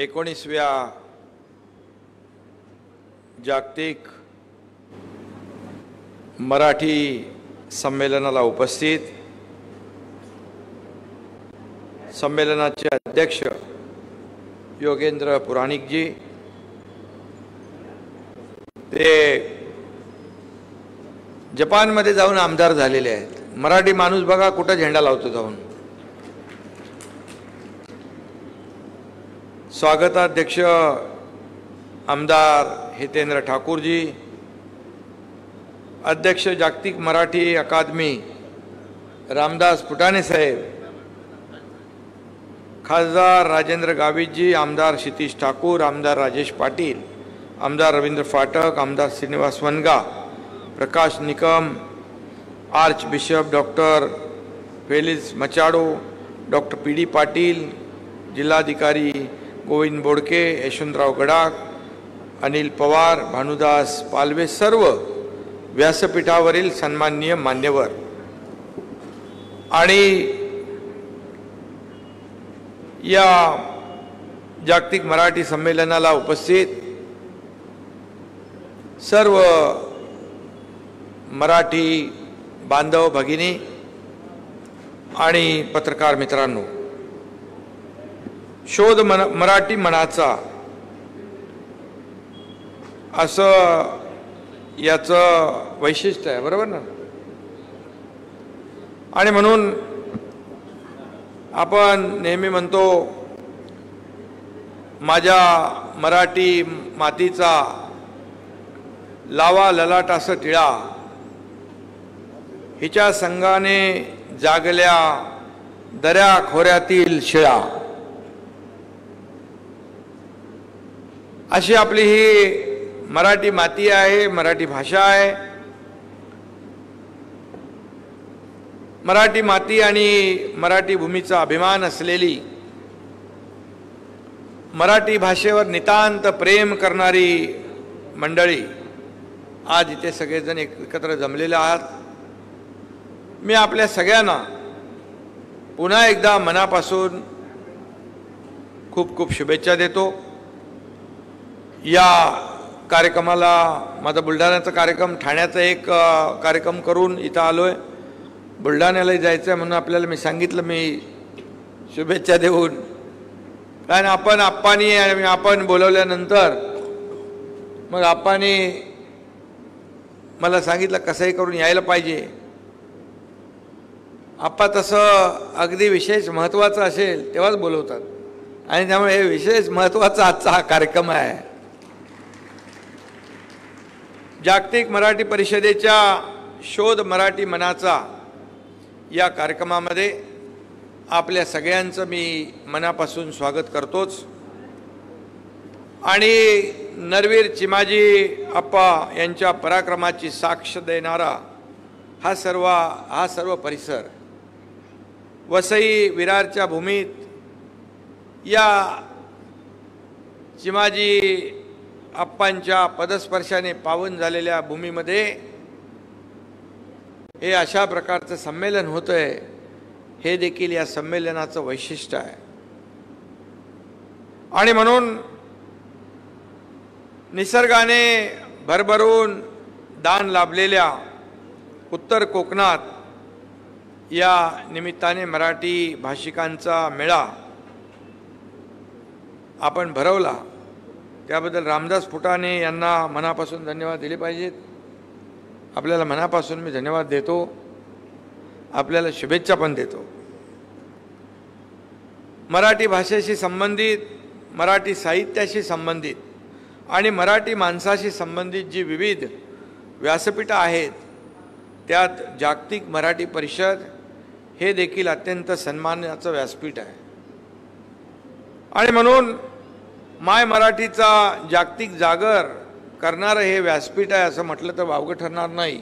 19व्या जागतिक मराठी संमेलनाला उपस्थित संमेलनाचे अध्यक्ष योगेंद्र पुराणिक जी, ते जपानमध्ये जाऊन आमदार झालेले आहेत। मराठी माणूस बघा कुठे झेंडा लावतो जाऊन। स्वागताध्यक्ष आमदार हितेंद्र ठाकूर जी, अध्यक्ष जागतिक मराठी अकादमी रामदास फुटाणे साहेब, खासदार राजेंद्र गावित जी, आमदार क्षितिज ठाकूर, आमदार राजेश पाटील, आमदार रवींद्र फाटक, आमदार Shrinivas Vanga, Prakash Nikam, arch bishop doctor Felix Machado, doctor P D. Patil, जिल्हाधिकारी गोविंद बोडके, यशवंतराव गडाख, अनिल पवार, भानुदास पालवे, सर्व व्यासपीठावरील सन्माननीय मान्यवर आणि या जागतिक मराठी संमेलनाला उपस्थित सर्व मराठी बांधव भगिनी आणि पत्रकार मित्रांनो, शोध मराठी मनाचा असं याचं वैशिष्ट्य आहे, बरोबर ना? आणि म्हणून आपण नेहमी म्हणतो, माझ्या मराठी मातीचा लावा ललाटास टिळा, हिच्या संगाने जागल्या दऱ्या खोऱ्यातील शिळा, अशी आपली ही मराठी माती आहे, मराठी भाषा आहे। मराठी माती आणि मराठी भूमीचा अभिमान असलेली, मराठी भाषेवर नितांत प्रेम करणारी मंडळी आज इथे सगळेजण एकत्र जमलेले आहात। मी आपल्या सगळ्यांना पुन्हा एकदा मनापासून खूप खूप शुभेच्छा देतो। या कार्यक्रमाला माझा बुलढाण्याचा कार्यक्रम, ठाण्याचा एक कार्यक्रम करून इथं आलोय। बुलढाण्यालाही जायचं आहे म्हणून आपल्याला मी सांगितलं, मी शुभेच्छा देऊन, कारण आपण बोलवल्यानंतर मग आप्पांनी मला सांगितलं कसंही करून यायला पाहिजे। आप्पा तसं अगदी विशेष महत्त्वाचं असेल तेव्हाच बोलवतात आणि त्यामुळे हे विशेष महत्त्वाचा आजचा हा कार्यक्रम आहे। जागतिक मराठी परिषदेच्या शोध मराठी मनाचा या कार्यक्रमामध्ये आपल्या सगळ्यांचं मी मनापासून स्वागत करतोच आणि नरवीर चिमाजी आप्पा यांच्या पराक्रमाची साक्ष देणारा हा सर्व परिसर, वसई विरारच्या भूमीत या चिमाजी आप्पांच्या पदस्पर्शाने पावन झालेल्या भूमीमध्ये हे अशा प्रकारचं संमेलन होतंय, हे देखील या संमेलनाचं वैशिष्ट्य आहे। आणि म्हणून निसर्गाने भरभरून दान लाभलेल्या उत्तर कोकणात या निमित्ताने मराठी भाषिकांचा मेळा आपण भरवला, त्याबद्दल रामदास फुटाणे यांना मनापासून धन्यवाद दिले पाहिजेत। आपल्याला मनापासून मी धन्यवाद देतो, आपल्याला शुभेच्छा पण देतो। मराठी भाषेशी संबंधित, मराठी साहित्याशी संबंधित आणि मराठी माणसाशी संबंधित जी विविध व्यासपीठं आहेत, त्यात जागतिक मराठी परिषद हे देखील अत्यंत सन्मानाचं व्यासपीठ आहे। आणि म्हणून माय मराठीचा जागतिक जागर करणारं हे व्यासपीठ आहे असं म्हटलं तर वावगं ठरणार नाही।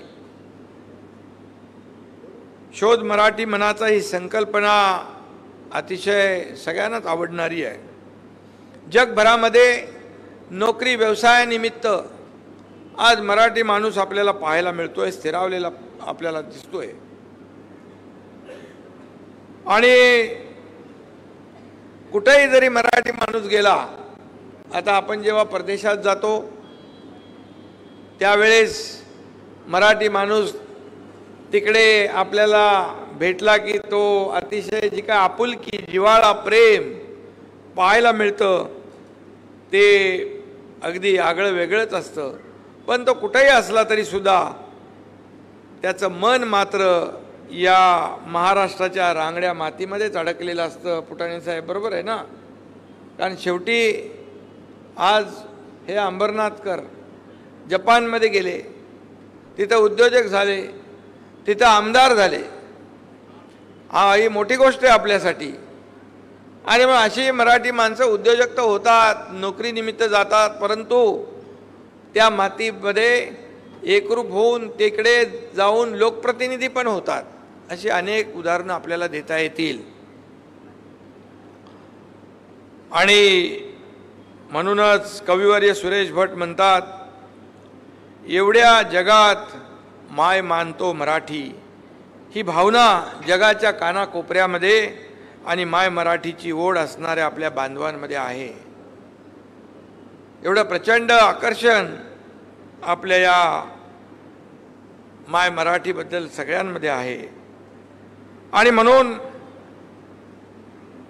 शोध मराठी मनाचा ही संकल्पना अतिशय सगळ्यांनाच आवडणारी आहे। जगभरामध्ये नोकरी व्यवसायानिमित्त आज मराठी माणूस आपल्याला पाहायला मिळतोय, स्थिरावलेला आपल्याला दिसतोय। आणि कुठेही जरी मराठी माणूस गेला आता आपण जेव्हा परदेशात जातो त्यावेळेस मराठी माणूस तिकडे आपल्याला भेटला की तो अतिशय जी काय आपुलकी, जिव्हाळा, प्रेम पाहायला मिळतं ते अगदी आगळं वेगळंच असतं. पण तो कुठेही असला तरी सुद्धा त्याचं मन मात्र या महाराष्ट्राच्या रांगड्या मातीमध्येच अडकलेलं असतं. पुटाणे साहेब बरोबर आहे ना? कारण शेवटी आज हे अंबरनाथकर जपानमध्ये गेले, तिथं उद्योजक झाले, तिथं आमदार झाले. ही मोठी गोष्ट आहे आपल्यासाठी. आणि मग अशी मराठी माणसं उद्योजक तर होतात, नोकरीनिमित्त जातात, परंतु त्या मातीमध्ये एकरूप होऊन तिकडे जाऊन लोकप्रतिनिधी पण होतात. अशी अनेक उदाहरणं आपल्याला देता येतील. आणि म्हणूनच कविवर्य सुरेश भट म्हणतात, एवढ्या जगात माय मानतो मराठी. ही भावना जगाच्या कानाकोपऱ्यामध्ये आणि माय मराठीची ओढ असणाऱ्या आपल्या बांधवांमध्ये आहे. एवढं प्रचंड आकर्षण आपल्या या माय मराठीबद्दल सगळ्यांमध्ये आहे. आणि म्हणून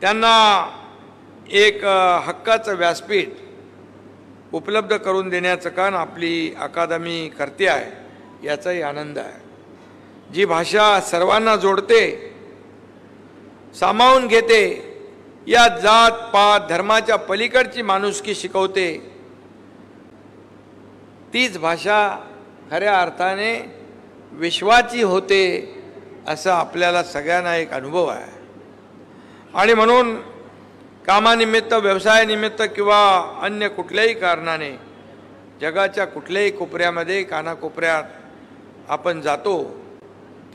त्यांना एक हक्काचं व्यासपीठ उपलब्ध करून देण्याचं काम आपली अकादमी करते आहे, याचाही आनंद आहे. जी भाषा सर्वांना जोडते, सामावून घेते, या जात पात धर्माच्या पलीकडची माणुसकी शिकवते, तीच भाषा खऱ्या अर्थाने विश्वाची होते, असा आपल्याला सगळ्यांना एक अनुभव आहे. आणि म्हणून कामानिमित्त, व्यवसायानिमित्त किंवा अन्य कुठल्याही कारणाने जगाच्या कुठल्याही कोपऱ्यामध्ये, कानाकोपऱ्यात आपण जातो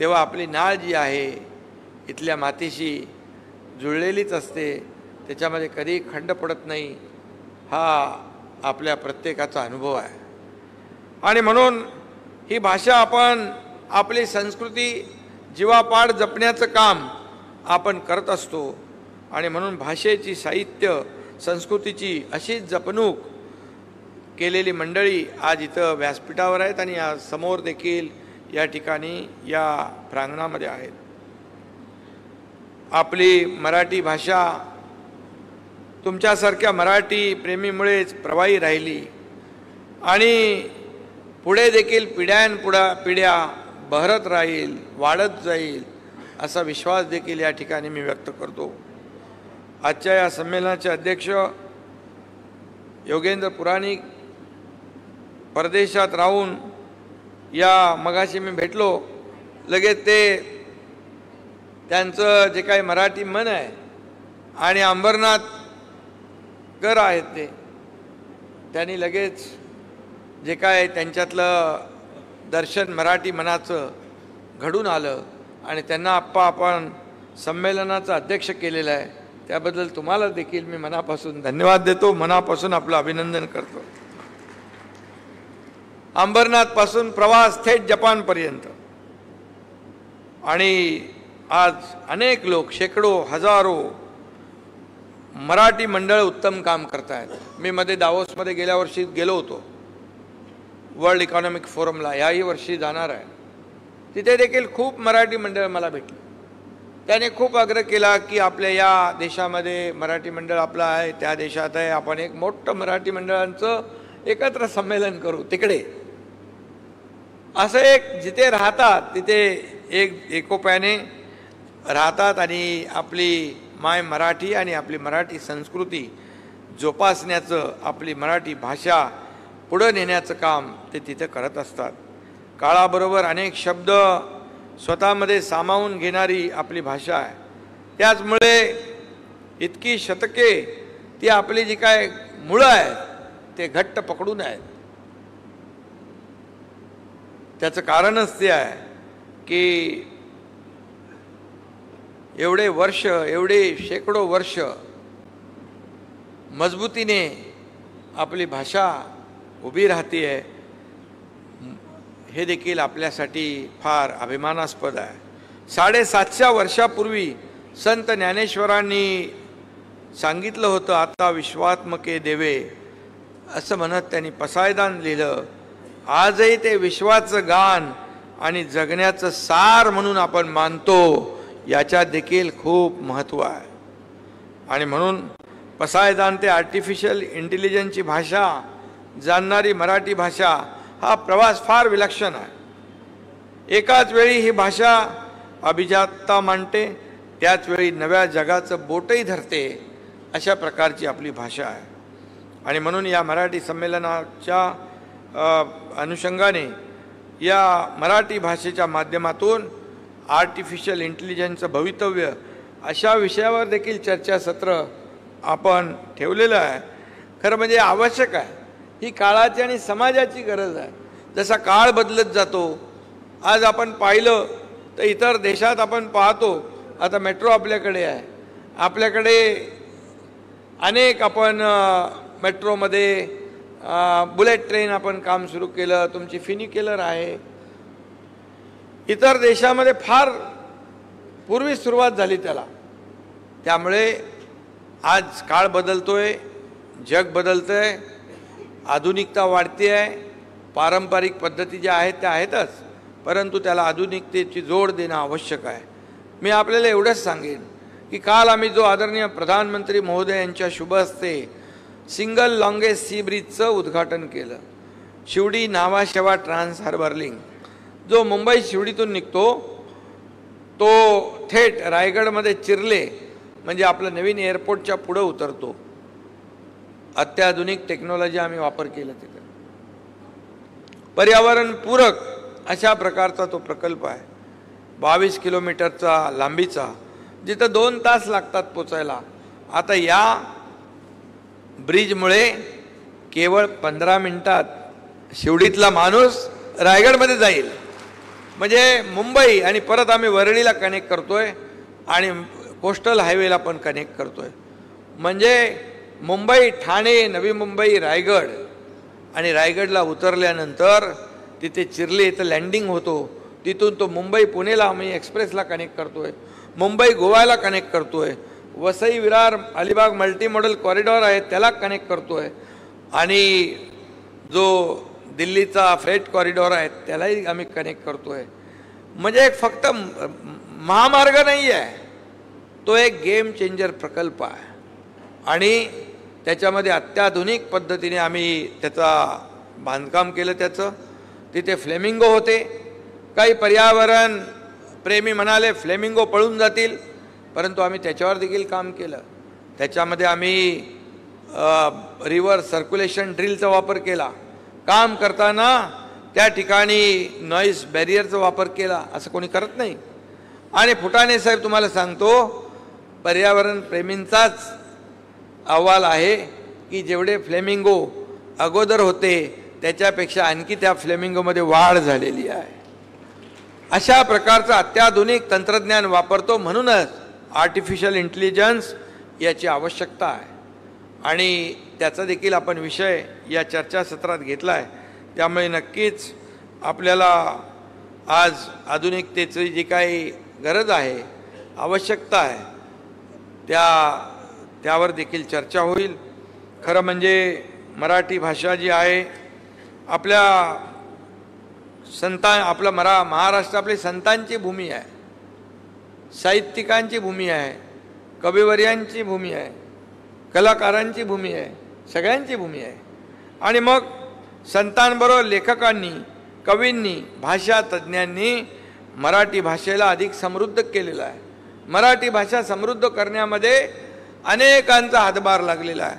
तेव्हा आपली नाळ जी आहे इथल्या मातीशी जुळलेलीच असते, त्याच्यामध्ये कधी खंड पडत नाही. हा आपल्या प्रत्येकाचा अनुभव आहे. आणि म्हणून ही भाषा आपण, आपली संस्कृती जीवापाड जपण्याचं काम आपण करत असतो. आणि म्हणून भाषेची, साहित्य, संस्कृतीची अशीच जपणूक केलेली मंडळी आज इथं व्यासपीठावर आहेत आणि आज समोर देखील या ठिकाणी या प्रांगणामध्ये आहेत. आपली मराठी भाषा तुमच्यासारख्या मराठी प्रेमीमुळेच प्रवाही राहिली आणि पुढे देखील पिढ्या बहरत राहील, वाढत जाईल, असा विश्वास देखील या ठिकाणी मी व्यक्त करतो. आजच्या या संमेलनाचे अध्यक्ष योगेंद्र पुराणिक परदेशात राहून, या मगाशी मी भेटलो, लगेच ते त्यांचं जे काही मराठी मन आहे आणि अंबरनाथकर आहेत ते, त्यांनी लगेच जे काय त्यांच्यातलं दर्शन मराठी मनाचं घडून आलं आणि त्यांना आपण संमेलनाचं अध्यक्ष केलेलं आहे, त्याबद्दल तुम्हाला देखील मी मनापासून धन्यवाद देतो, मनापासून आपलं अभिनंदन करतो. अंबरनाथपासून प्रवास थेट जपानपर्यंत, आणि आज अनेक लोक, शेकडो, हजारो मराठी मंडळ उत्तम काम करत आहेत. मी मध्ये दावोसमध्ये गेल्या वर्षी गेलो होतो, वर्ल्ड इकॉनॉमिक फोरमला, याही वर्षी जाणार आहे. तिथे देखील खूप मराठी मंडळ मला भेटली. त्याने खूप आग्रह केला की आपल्या या देशामध्ये मराठी मंडळ आपलं आहे, त्या देशात आहे, आपण एक मोठं मराठी मंडळांचं एकत्र संमेलन करू तिकडे. असं एक जिथे राहतात तिथे एक एकोप्याने राहतात आणि आपली माय मराठी आणि आपली मराठी संस्कृती जोपासण्याचं, आपली मराठी भाषा पुढं नेण्याचं काम ते तिथे करत असतात. काळाबरोबर अनेक शब्द स्वतःमध्ये सामावून घेणारी आपली भाषा आहे. त्याचमुळे इतकी शतके ती आपली जी काय मुळं आहेत ते घट्ट पकडून आहेत. त्याचं कारणच ते आहे की एवढे वर्ष, एवढे शेकडो वर्ष मजबूतीने आपली भाषा उभी राहते आहे. हे देखील आपल्यासाठी फार अभिमानास्पद आहे. 750 वर्षापूर्वी संत ज्ञानेश्वरांनी सांगितलं होतं, आता विश्वात्मके देवे असं म्हणत त्यांनी पसायदान लिहिलं. आजही ते विश्वाचं गान आणि जगण्याचं सार म्हणून आपण मानतो. याच्यात देखील खूप महत्त्व आहे. आणि म्हणून पसायदान ते आर्टिफिशियल इंटेलिजन्सची भाषा जाणणारी मराठी भाषा हा प्रवास फार विलक्षण आहे. एकाच वेळी ही भाषा अभिजातता मांडते, त्याच वेळी नव्या जगाचं बोटही धरते, अशा प्रकारची आपली भाषा आहे. आणि म्हणून या मराठी संमेलनाच्या अनुषंगाने या मराठी भाषेच्या माध्यमातून आर्टिफिशियल इंटेलिजन्सचं भवितव्य अशा विषयावर देखील चर्चासत्र आपण ठेवलेलं आहे. खरं म्हणजे आवश्यक आहे. ही काळाची आणि समाजाची गरज आहे. जसा काळ बदलत जातो, आज आपण पाहिलं तर इतर देशात आपण पाहतो, आता मेट्रो आपल्याकडे आहे. आपल्याकडे अनेक आपण मेट्रोमध्ये बुलेट ट्रेन आपण काम सुरू केलं. तुमची फ्युनिक्युलर आहे. इतर देशामध्ये फार पूर्वी सुरुवात झाली त्याला. त्यामुळे आज काळ बदलतोय, जग बदलतंय, आधुनिकता वाढते आहे. पारंपरिक पद्धती ज्या आहेत त्या आहेतच, परंतु त्याला आधुनिकतेची जोड देणं आवश्यक आहे. मी आपल्याला एवढंच सांगेन की काल आम्ही जो आदरणीय प्रधानमंत्री महोदय यांच्या शुभ हस्ते सिंगल लॉंगेस्ट सी ब्रिजचं उद्घाटन केलं. Sewri Nhava trans harbour link जो मुंबई शिवडीतून निघतो तो थेट रायगडमध्ये चिरले म्हणजे आपलं नवीन एअरपोर्टच्या पुढं उतरतो. अत्याधुनिक टेक्नॉलॉजी आम्ही वापर केला तिथे. पर्यावरणपूरक अशा प्रकारचा तो प्रकल्प आहे. 22 किलोमीटरचा लांबीचा, जिथं 2 तास लागतात पोचायला. आता या ब्रिजमुळे केवळ 15 मिनिटात शिवडीतला माणूस रायगडमध्ये जाईल. म्हणजे मुंबई आणि परत आम्ही वरळीला कनेक्ट करतोय आणि कोस्टल हायवेला पण कनेक्ट करतोय. म्हणजे मुंबई, ठाणे, नवी मुंबई, रायगड आणि रायगडला उतरल्यानंतर तिथे चिरले इथं लँडिंग होतो. तिथून तो मुंबई पुणेला आम्ही एक्सप्रेसला कनेक्ट करतोय. मुंबई गोव्याला कनेक्ट करतोय. Vasai Virar Alibag multi modal corridor आहे त्याला कनेक्ट करतोय. आणि जो दिल्लीचा फ्रेट कॉरिडॉर आहे त्यालाही आम्ही कनेक्ट करतोय. म्हणजे एक फक्त महामार्ग नाही आहे, तो एक गेम चेंजर प्रकल्प आहे. आणि त्याच्यामध्ये अत्याधुनिक पद्धतीने आम्ही त्याचा बांधकाम केलं. त्याचं तिथे फ्लेमिंगो होते. काही पर्यावरण प्रेमी म्हणाले फ्लेमिंगो पळून जातील, परंतु आम्ही त्याच्यावर देखील काम केलं. त्याच्यामध्ये आम्ही रिव्हर्स सर्क्युलेशन ड्रिलचा वापर केला. काम करताना त्या ठिकाणी नॉईज बॅरियरचा वापर केला. असं कोणी करत नाही. आणि फुटाणे साहेब तुम्हाला सांगतो, पर्यावरण प्रेमींचाच अहवाल आहे की जेवढे फ्लेमिंगो अगोदर होते त्याच्यापेक्षा आणखी त्या फ्लेमिंगोमध्ये वाढ झालेली आहे. अशा प्रकारचं अत्याधुनिक तंत्रज्ञान वापरतो. म्हणूनच आर्टिफिशियल इंटेलिजन्स याची आवश्यकता आहे. आणि त्याचा देखील आपण विषय या चर्चासत्रात घेतला आहे. त्यामुळे नक्कीच आपल्याला आज आधुनिकतेची जी काही गरज आहे, आवश्यकता आहे, त्यावर देखील चर्चा होईल. खरं म्हणजे मराठी भाषा जी आहे आपल्या आपलं महाराष्ट्र आपली संतांची भूमी आहे, साहित्यिकांची भूमी आहे, कविवर्यांची भूमी आहे, कलाकारांची भूमी आहे, सगळ्यांची भूमी आहे. आणि मग संतांबरोबर लेखकांनी, कवींनी, भाषा तज्ज्ञांनी मराठी भाषेला अधिक समृद्ध केलेलं आहे. मराठी भाषा समृद्ध करण्यामध्ये अनेकांचा हातभार लागलेला आहे,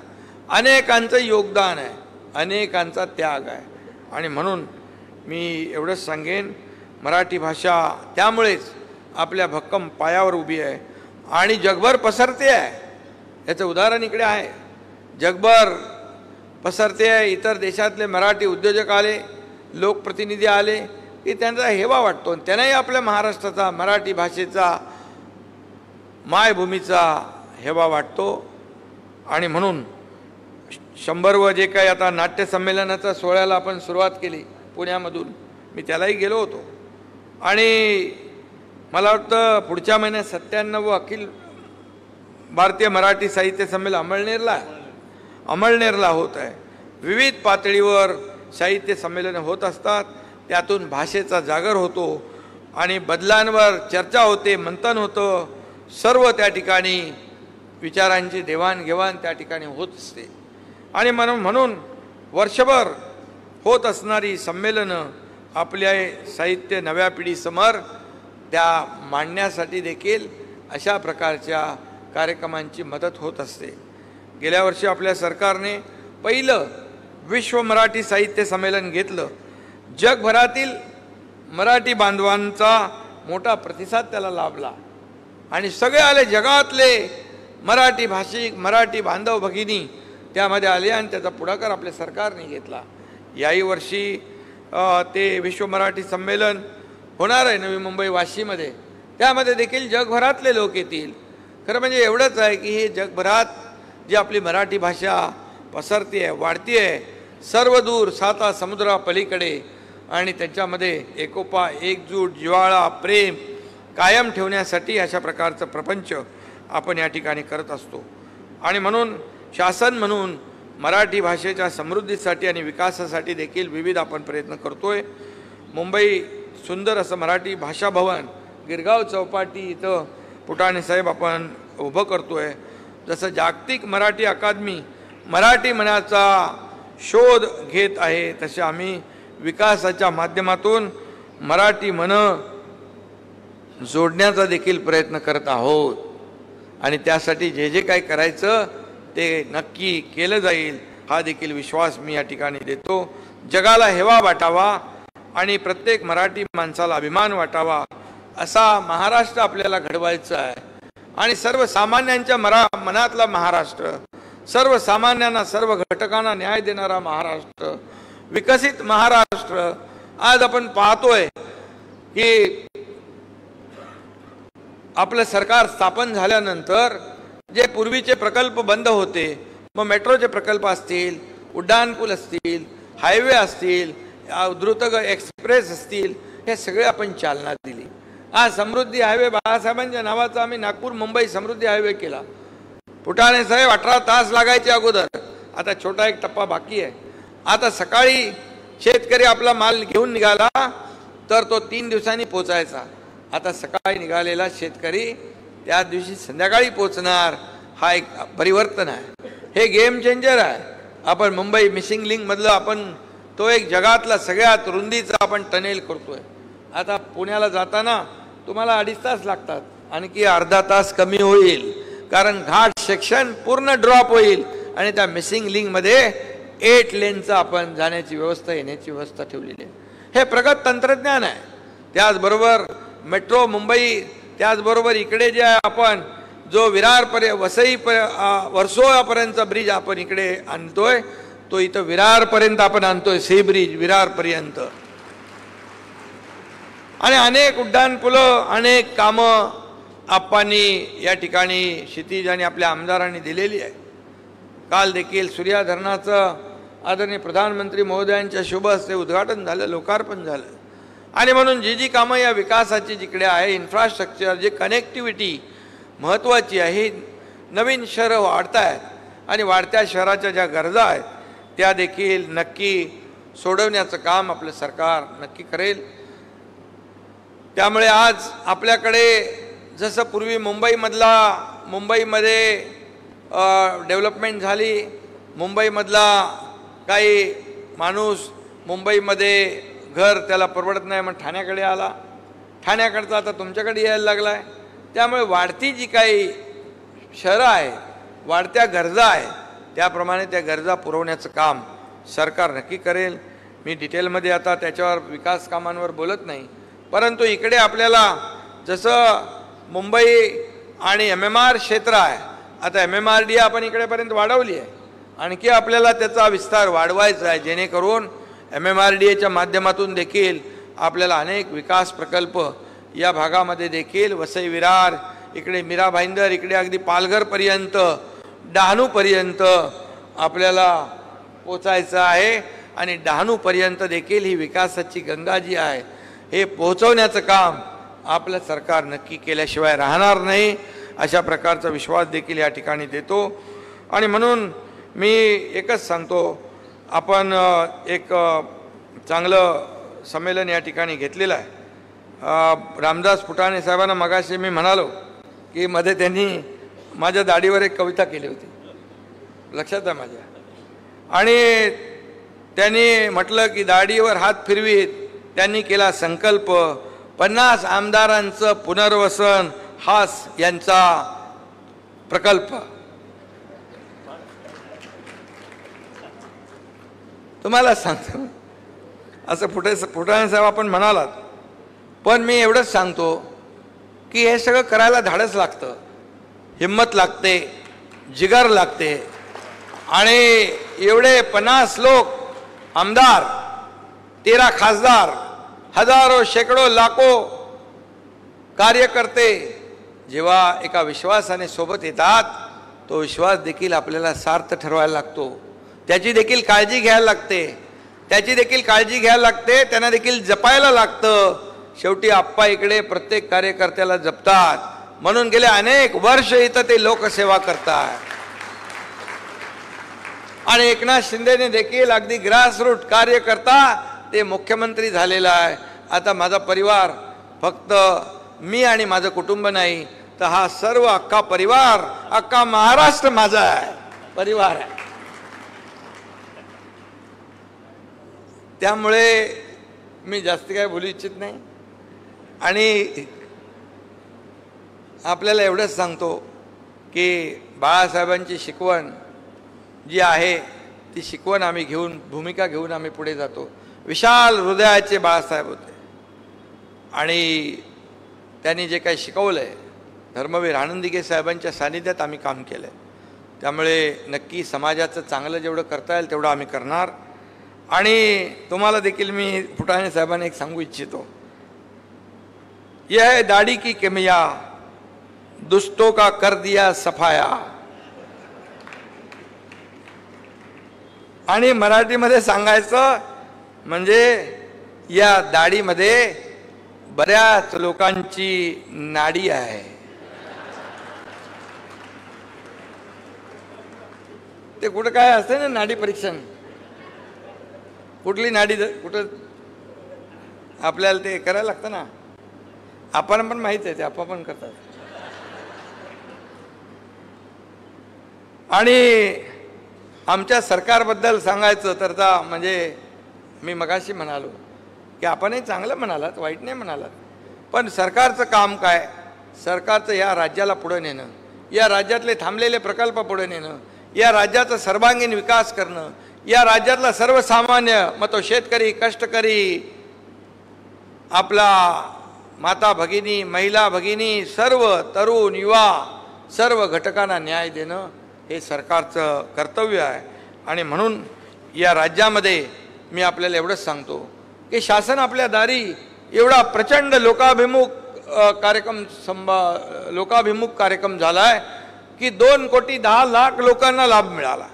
अनेकांचं योगदान आहे, अनेकांचा त्याग आहे. आणि म्हणून मी एवढंच सांगेन, मराठी भाषा त्यामुळेच आपल्या भक्कम पायावर उभी आहे आणि जगभर पसरते आहे. याचं उदाहरण इकडे आहे. जगभर पसरते आहे. इतर देशातले मराठी उद्योजक आले, लोकप्रतिनिधी आले की त्यांचा हेवा वाटतो. त्यांनाही आपल्या महाराष्ट्राचा, मराठी भाषेचा, मायभूमीचा हेवा वाटतो. आणि म्हणून 100 जे काही आता नाट्य संमेलनाचा सोहळ्याला आपण सुरुवात केली पुण्यामधून, मी त्यालाही गेलो होतो. आणि मला वाटतं पुढच्या महिन्यात 97 अखिल भारतीय मराठी साहित्य संमेलन अमळनेरला होत आहे. विविध पातळीवर साहित्य संमेलन होत असतात, त्यातून भाषेचा जागर होतो आणि बदलांवर चर्चा होते, मंथन होतं, सर्व त्या ठिकाणी विचारांची देवाणघेवाण त्या ठिकाणी होत असते. आणि म्हणून वर्षभर होत असणारी संमेलनं आपल्या साहित्य नव्या पिढीसमोर त्या मांडण्यासाठी देखील अशा प्रकारच्या कार्यक्रमांची मदत होत असते. गेल्या वर्षी आपल्या सरकारने पहिलं विश्व मराठी साहित्य संमेलन घेतलं. जगभरातील मराठी बांधवांचा मोठा प्रतिसाद त्याला लाभला आणि सगळे आले, जगातले मराठी भाषिक, मराठी बांधव भगिनी त्यामध्ये आले आणि त्याचा पुढाकार आपल्या सरकारने घेतला. याही वर्षी ते विश्व मराठी संमेलन होणार आहे नवी मुंबई वाशीमध्ये. त्यामध्ये देखील जगभरातले लोक येतील. खरं म्हणजे एवढंच आहे की हे जगभरात जी आपली मराठी भाषा पसरती आहे, वाढती आहे, सर्व दूर 7 समुद्रापलीकडे, आणि त्याच्यामध्ये एकोपा, एकजूट, जिव्हाळा, प्रेम कायम ठेवण्यासाठी अशा प्रकारचं प्रपंच आपण या ठिकाणी करत असतो. आणि म्हणून शासन म्हणून मराठी भाषेच्या समृद्धीसाठी आणि विकासासाठी देखील विविध आपण प्रयत्न करतोय. मुंबई सुंदर असं मराठी भाषा भवन गिरगाव चौपाटी इथं पुटाणे साहेब आपण उभं करतोय. जसं जागतिक मराठी अकादमी मराठी मनाचा शोध घेत आहे, तसे आम्ही विकासाच्या माध्यमातून मराठी मन जोडण्याचा देखील प्रयत्न करत आहोत. आणि त्यासाठी जे जे काही करायचं ते नक्की केलं जाईल हा देखील विश्वास मी या ठिकाणी देतो. जगाला हेवा वाटावा आणि प्रत्येक मराठी माणसाला अभिमान वाटावा असा महाराष्ट्र आपल्याला घडवायचा आहे. आणि सर्वसामान्यांच्या मनातला महाराष्ट्र, सर्वसामान्यांना, सर्व घटकांना न्याय देणारा महाराष्ट्र, विकसित महाराष्ट्र. आज आपण पाहतोय की आपलं सरकार स्थापन झाल्यानंतर जे पूर्वीचे प्रकल्प बंद होते, मग मेट्रोचे प्रकल्प असतील, उड्डाणपूल असतील, हायवे असतील, द्रुत एक्सप्रेस असतील, हे सगळे आपण चालना दिली. आज समृद्धी हायवे बाळासाहेबांच्या नावाचा आम्ही नागपूर मुंबई समृद्धी हायवे केला. पुटाणे साहेब 18 तास लागायचे अगोदर, आता छोटा एक टप्पा बाकी आहे. आता सकाळी शेतकरी आपला माल घेऊन निघाला तर तो 3 दिवसांनी पोचायचा. आता सकाळी निघालेला शेतकरी त्या दिवशी संध्याकाळी पोचणार. हा एक परिवर्तन आहे, हे गेम चेंजर आहे. आपण मुंबई मिसिंग लिंक मधलं आपण तो एक जगातला सगळ्यात रुंदीचा आपण टनेल करतोय. आता पुण्याला जाताना तुम्हाला 2.5 तास लागतात, आणखी अर्धा तास कमी होईल, कारण घाट सेक्शन पूर्ण ड्रॉप होईल आणि त्या मिसिंग लिंक मध्ये 8 लेनचा आपण जाण्याची व्यवस्था, येण्याची व्यवस्था ठेवलेली आहे. हे प्रगत तंत्रज्ञान आहे. त्याचबरोबर मेट्रो मुंबई, त्याचबरोबर इकडे जे आपण जो वर्सोवापर्यंतचा ब्रिज आपण इकडे आणतोय, तो इथं विरारपर्यंत आपण आणतोय, सी ब्रिज विरारपर्यंत. आणि अनेक उड्डाणपुलं, अनेक कामं आपण या ठिकाणी क्षितिज आणि आपल्या आमदारांनी दिलेली आहे. काल देखील सूर्या धरणाचं आदरणीय प्रधानमंत्री महोदयांच्या शुभ हस्ते उद्घाटन झालं, लोकार्पण झालं. आणि म्हणून जी जी कामं या विकासाची जिकडे आहे, इन्फ्रास्ट्रक्चर, जे कनेक्टिव्हिटी महत्त्वाची आहे, नवीन शहरं वाढत आहेत आणि वाढत्या शहराच्या ज्या गरजा आहेत त्या देखील नक्की सोडवण्याचं काम आपलं सरकार नक्की करेल. त्यामुळे आज आपल्याकडे जसं पूर्वी मुंबईमध्ये डेव्हलपमेंट झाली, मुंबईमधला काही माणूस मुंबईमध्ये घर त्याला परवडत नाही मग ठाण्याकडे आला, ठाण्याकडचा आता तुमच्याकडे यायला लागला आहे. त्यामुळे वाढती जी काही शहरं आहेत, वाढत्या गरजा आहेत, त्याप्रमाणे त्या गरजा पुरवण्याचं काम सरकार नक्की करेल. मी डिटेलमध्ये आता त्याच्यावर विकास कामांवर बोलत नाही, परंतु इकडे आपल्याला जसं मुंबई आणि MMR क्षेत्र आहे, आता MMRD आपण इकडेपर्यंत वाढवली आहे, आणखी आपल्याला त्याचा विस्तार वाढवायचा आहे, जेणेकरून MMRDAच्या माध्यमातून देखील आपल्याला अनेक विकास प्रकल्प या भागामध्ये देखील, वसई विरार, इकडे मीरा भाईंदर, इकडे अगदी पालघरपर्यंत, डहाणूपर्यंत आपल्याला पोचायचं आहे. आणि डहाणूपर्यंत देखील ही विकासाची गंगा जी आहे हे पोहोचवण्याचं काम आपलं सरकार नक्की केल्याशिवाय राहणार नाही, अशा प्रकारचा विश्वास देखील या ठिकाणी देतो. आणि म्हणून मी एकच सांगतो आपण एक चांगलं संमेलन या ठिकाणी घेतलेलं आहे। रामदास फुटाणे साहेबांना मगाशी मी म्हणालो की मध्ये त्यांनी माझ्या दाढीवर एक कविता केली होती, लक्षात आहे माझ्या, आणि त्यांनी म्हटलं की दाढीवर हात फिरवीत त्यांनी केला संकल्प, 50 आमदारांचं पुनर्वसन हाच यांचा प्रकल्प। तुम्हाला सांगतो असं फुटाणे साहेब आपण म्हणालात, पण मी एवढंच सांगतो की हे सगळं करायला धाडस लागतं, हिम्मत लागते, जिगर लागते, आणि एवढे 50 लोक आमदार, 13 खासदार, हजारो शेकडो लाखो कार्यकर्ते जेव्हा एका विश्वासाने सोबत येतात, तो विश्वास देखील आपल्याला सार्थ ठरवायला लागतो, त्याची देखील काळजी घ्यायला लागते, त्यांना देखील जपायला लागतं। शेवटी आप्पा इकडे प्रत्येक कार्यकर्त्याला जपतात, म्हणून गेले अनेक वर्ष इथं ते लोकसेवा करतात। आणि एकनाथ शिंदेने देखील अगदी ग्रासरूट कार्यकर्ता ते मुख्यमंत्री झालेला आहे। आता माझा परिवार फक्त मी आणि माझं कुटुंब नाही, तर हा सर्व अख्खा परिवार, अख्खा महाराष्ट्र माझा आहे, परिवार आहे। त्यामुळे मी जास्त काय बोलू इच्छित नाही, आणि आपल्याला एवढंच सांगतो की बाळासाहेबांची शिकवण जी आहे ती शिकवण आम्ही घेऊन, भूमिका घेऊन आम्ही पुढे जातो। विशाल हृदयाचे बाळासाहेब होते, आणि त्यांनी जे काही शिकवलंय, धर्मवीर आनंदीगे साहेबांच्या सानिध्यात आम्ही काम केलंय, त्यामुळे नक्की समाजाचं चांगलं जेवढं करता येईल तेवढं आम्ही करणार। आणि तुम्हाला देखील मी फुटाणे साहेबांना एक सांगू इच्छितो, यह दाढ़ी की किमिया दुष्टों का कर दिया सफाया। आणि मराठीमध्ये सांगायचं म्हणजे या दाढीमध्ये बऱ्याच लोकांची नाडी आहे। ते कुठं काय असते ना नाडी परीक्षण, कुठली नाडी कुठं आपल्याला ते करायला लागतं ना, आपण पण माहित आहे, ते आपण पण करतात। आणि आमच्या सरकारबद्दल सांगायचं तर म्हणजे मी मगाशी म्हणालो की आपणही चांगलं म्हणालात, वाईट नाही म्हणालात, पण सरकारचं काम काय, सरकारचं या राज्याला पुढे नेणं, या राज्यातले थांबलेले प्रकल्प पुढे नेणं, या राज्याचा सर्वांगीण विकास करणं, या राज्यातला सर्वसामान्य, मग तो शेतकरी, कष्टकरी, आपला माता भगिनी, महिला भगिनी, सर्व तरुण युवा, सर्व घटकांना न्याय देणं हे सरकारचं कर्तव्य आहे। आणि म्हणून या राज्यामध्ये मी आपल्याला एवढंच सांगतो की शासन आपल्या दारी एवढा प्रचंड लोकाभिमुख कार्यक्रम झालाय की 2,10,00,000 लोकांना लाभ मिळाला।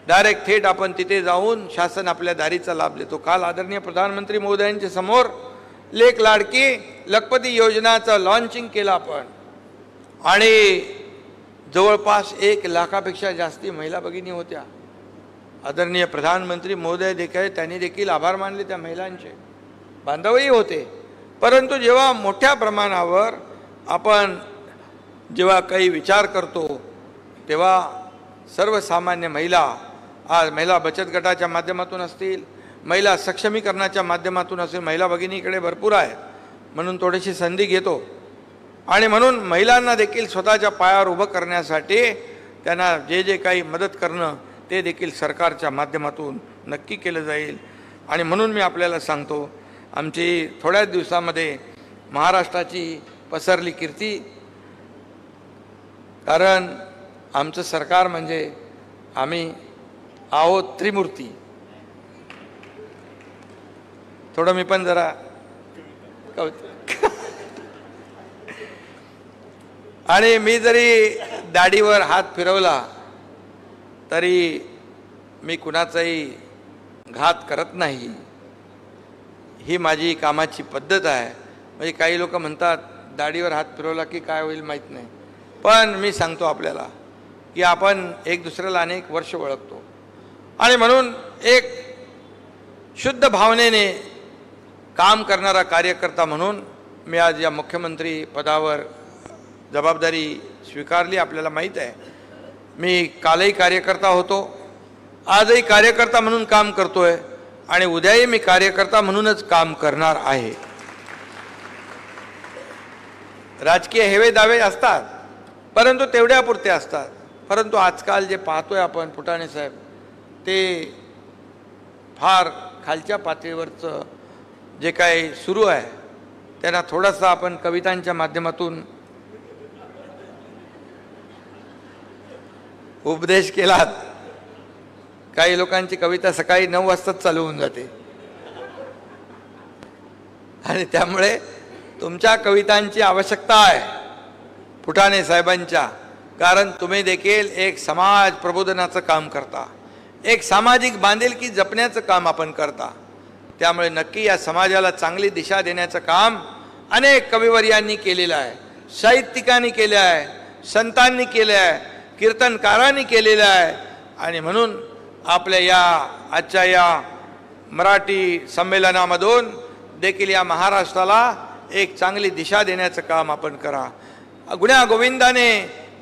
डायरेक्ट थेट आपण तिथे जाऊन शासन आपल्या दारीचा लाभ देतो। काल आदरणीय प्रधानमंत्री महोदयांच्या समोर लेक लाडकी लखपती योजनाचं लॉन्चिंग केलं आपण, आणि जवळपास 1 लाखापेक्षा जास्ती महिला भगिनी होत्या। आदरणीय प्रधानमंत्री महोदय देखील, त्यांनी देखील आभार मानले त्या महिलांचे, बांधवही होते। परंतु जेव्हा मोठ्या प्रमाणावर आपण जेव्हा काही विचार करतो तेव्हा सर्वसामान्य महिला, आज महिला बचत गटाच्या माध्यमातून असतील, महिला सक्षमीकरणाच्या माध्यमातून असेल, महिला भगिनीकडे भरपूर आहे, म्हणून थोडीशी संधी घेतो। आणि म्हणून महिलांना देखील स्वतःच्या पायावर उभं करण्यासाठी त्यांना जे जे काही मदत करणं ते देखील सरकारच्या माध्यमातून नक्की केलं जाईल। आणि म्हणून मी आपल्याला सांगतो, आमची थोड्याच दिवसामध्ये महाराष्ट्राची पसरली कीर्ती, कारण आमचं सरकार म्हणजे आम्ही आहोत त्रिमूर्ती। थोडं मी पण जरा आणि मी जरी दाढीवर हात फिरवला तरी मी कुणाचाही घात करत नाही, ही माझी कामाची पद्धत आहे। म्हणजे काही लोक म्हणतात दाढीवर हात फिरवला की काय होईल माहीत नाही, पण मी सांगतो आपल्याला की आपण एक दुसऱ्याला अनेक वर्ष ओळखतो, आणि म्हणून एक शुद्ध भावनेने काम करणारा कार्यकर्ता म्हणून मी आज या मुख्यमंत्री पदावर जबाबदारी स्वीकारली। आपल्याला माहीत आहे मी कालही कार्यकर्ता होतो, आजही कार्यकर्ता म्हणून काम करतोय आणि उद्याही मी कार्यकर्ता म्हणूनच काम करणार आहे। राजकीय हेवे दावे असतात परंतु तेवढ्यापुरते असतात, परंतु आजकाल जे पाहतोय आपण फुटाणे साहेब ते फार खालच्या पातळीवरचं जे काही सुरू आहे त्यांना थोडासा आपण कवितांच्या माध्यमातून उपदेश केलात। काही लोकांची कविता सकाळी 9 वाजताच चालू होऊन जाते आणि त्यामुळे तुमच्या कवितांची आवश्यकता आहे फुटाणे साहेबांच्या, कारण तुम्ही देखील एक समाज प्रबोधनाचं काम करता, एक सामाजिक बांधिलकी जपण्याचं काम आपण करता। त्यामुळे नक्की या समाजाला चांगली दिशा देण्याचं काम अनेक कविवर्यांनी केलेलं आहे, साहित्यिकांनी केलं आहे, संतांनी केलं आहे, कीर्तनकारांनी केलेलं आहे आणि म्हणून आपल्या या आजच्या या मराठी संमेलनामधून देखील या महाराष्ट्राला एक चांगली दिशा देण्याचं काम आपण करा। गुण्या गोविंदाने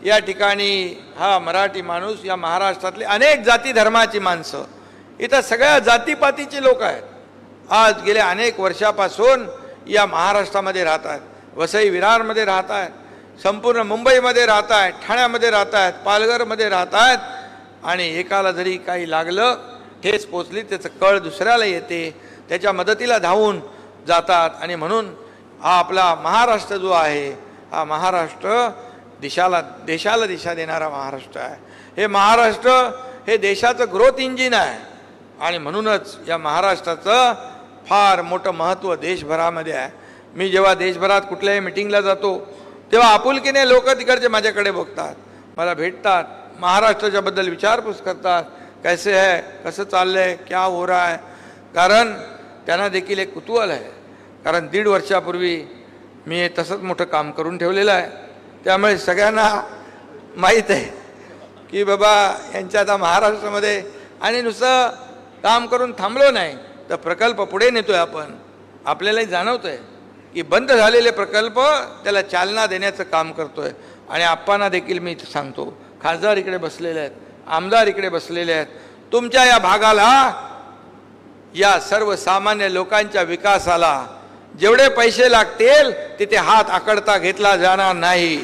या ठिकाणी हा मराठी माणूस या महाराष्ट्रातले अनेक जाती धर्माची माणसं इथं सगळ्या जातीपातीची लोक आहेत, आज गेल्या अनेक वर्षापासून या महाराष्ट्रामध्ये राहत आहेत, वसई विरारमध्ये राहत आहेत, संपूर्ण मुंबईमध्ये राहत आहेत, ठाण्यामध्ये राहत आहेत, पालघरमध्ये राहत आहेत आणि एकाला जरी काही लागलं ठेच पोचली त्याचं कळ दुसऱ्याला येते, त्याच्या मदतीला धावून जातात आणि म्हणून हा आपला महाराष्ट्र जो आहे हा महाराष्ट्र देशाला दिशा देणारा महाराष्ट्र आहे। हे महाराष्ट्र हे देशाचं ग्रोथ इंजिन आहे आणि म्हणूनच या महाराष्ट्राचं फार मोठं महत्त्व देशभरामध्ये आहे। मी जेव्हा देशभरात कुठल्याही मीटिंगला जातो तेव्हा आपुलकीने लोक तिकडचे माझ्याकडे बघतात, मला भेटतात, महाराष्ट्राच्याबद्दल विचारपूस करतात, कैसे है, कसं चाललंय, क्या हो रहा है, कारण त्यांना देखील एक कुतूहल आहे, कारण 1.5 वर्षापूर्वी मी हे तसंच मोठं काम करून ठेवलेलं आहे। त्यामुळे सगळ्यांना माहीत आहे की बाबा यांच्या आता महाराष्ट्रामध्ये आणि नुसतं काम करून थांबलो नाही तर प्रकल्प पुढे नेतोय आपण, आपल्यालाही जाणवतंय की बंद झालेले प्रकल्प त्याला चालना देण्याचं काम करतोय आणि आप्पांना देखील मी सांगतो, खासदार इकडे बसलेले आहेत, आमदार इकडे बसलेले आहेत, तुमच्या या भागाला या सर्वसामान्य लोकांच्या विकासाला जेवढे पैसे लागतील तिथे हात आकडता घेतला जाणार नाही।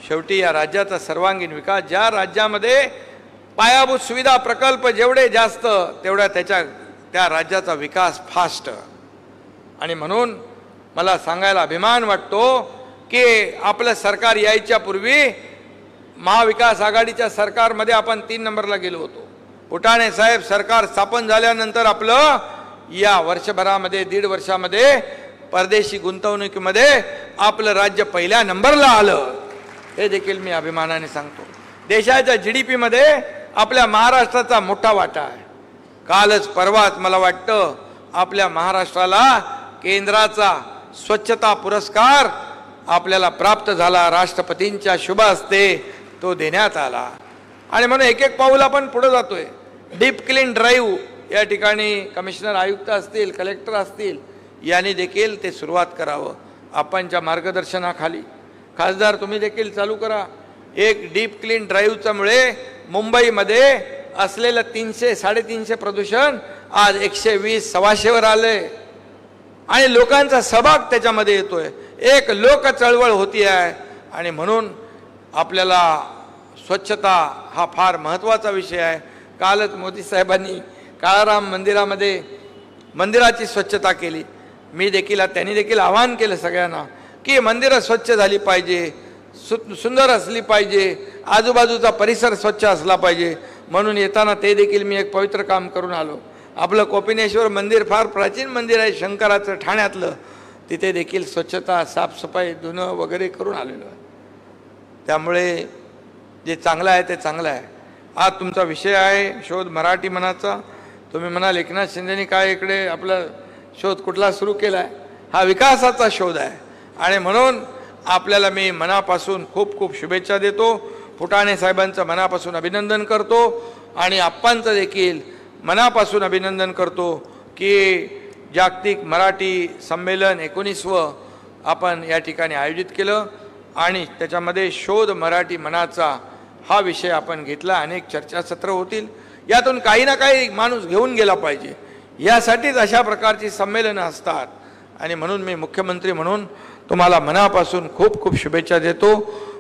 शेवटी या राज्याचा सर्वांगीण विकास, ज्या राज्यामध्ये पायाभूत सुविधा प्रकल्प जेवढे जास्त तेवढा त्या राज्याचा विकास फास्ट, आणि म्हणून मला सांगायला अभिमान वाटतो की आपलं सरकार यायच्या पूर्वी महाविकास आघाडीच्या सरकारमध्ये आपण 3 नंबरला गेलो होतो। फुटाणे साहेब सरकार स्थापन झाल्यानंतर आपलं या वर्षभरामध्ये 1.5 वर्षामध्ये परदेशी गुंतवणुकीमध्ये आपलं राज्य पहिल्या नंबरला आलं, हे देखील मी अभिमानाने सांगतो। देशाच्या GDP मध्ये आपल्या महाराष्ट्राचा मोठा वाटा आहे। कालच परवाच मला वाटतं आपल्या महाराष्ट्राला केंद्राचा स्वच्छता पुरस्कार आपल्याला प्राप्त झाला, राष्ट्रपतींच्या शुभ हस्ते तो देण्यात आला आणि म्हणून एक पाऊल आपण पुढे जातोय। डीप क्लीन ड्राईव्ह या ठिकाणी कमिशनर आयुक्त असतील, कलेक्टर असतील, यांनी देखील ते सुरुवात करावं आपणच्या मार्गदर्शनाखाली। खासदार तुम्ही देखील चालू करा एक डीप क्लीन ड्राईव्हच्या मुळे मुंबईमध्ये असलेलं 300-350 प्रदूषण आज 120 सव्वाशे वर आले आणि लोकांचा सहभाग त्याच्यामध्ये येतोय, एक लोक चळवळ होती आहे आणि म्हणून आपल्याला स्वच्छता हा फार महत्त्वाचा विषय आहे। कालच मोदी साहेबांनी काळाराम मंदिरामध्ये मंदिराची स्वच्छता केली, मी देखील त्यांनी देखील आवाहन केलं सगळ्यांना की मंदिरं स्वच्छ झाली पाहिजे, सुंदर असली पाहिजे, आजूबाजूचा परिसर स्वच्छ असला पाहिजे, म्हणून येताना ते देखील मी एक पवित्र काम करून आलो। आपलं कोपिनेश्वर मंदिर फार प्राचीन मंदिर आहे शंकराचं ठाण्यातलं, तिथे देखील स्वच्छता साफसफाई धुणं वगैरे करून आलेलो आहे। त्यामुळे जे चांगलं आहे ते चांगलं आहे। आज तुमचा विषय आहे शोध मराठी मनाचा, तुम्ही म्हणाल एकनाथ शिंदेनी काय इकडे आपला शोध कुठला सुरू केला आहे, हा विकासाचा शोध आहे आणि म्हणून आपल्याला मी मनापासून खूप खूप शुभेच्छा देतो। फुटाणे साहेबांचं मनापासून अभिनंदन करतो आणि आप्पांचं देखील मनापासून अभिनंदन करतो की जागतिक मराठी संमेलन 19वं आपण या ठिकाणी आयोजित केलं आणि त्याच्यामध्ये शोध मराठी मनाचा हा विषय आपण घेतला। अनेक चर्चासत्र होतील, यातून काही ना काही माणूस घेऊन गेला पाहिजे, यासाठीच अशा प्रकारची संमेलनं असतात आणि म्हणून मी मुख्यमंत्री म्हणून तुम्हाला मनापासून खूप खूप शुभेच्छा देतो,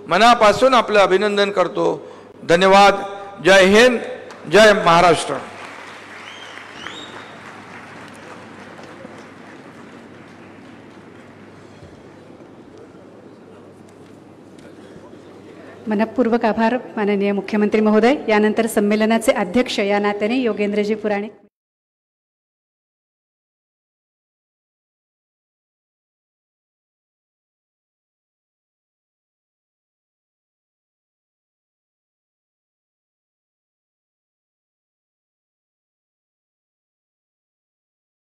मनापासून आपलं अभिनंदन करतो। धन्यवाद। जय हिंद, जय महाराष्ट्र। मनपूर्वक आभार माननीय मुख्यमंत्री महोदय। यानंतर संमेलनाचे अध्यक्ष या नात्याने योगेंद्रजी पुराणिक।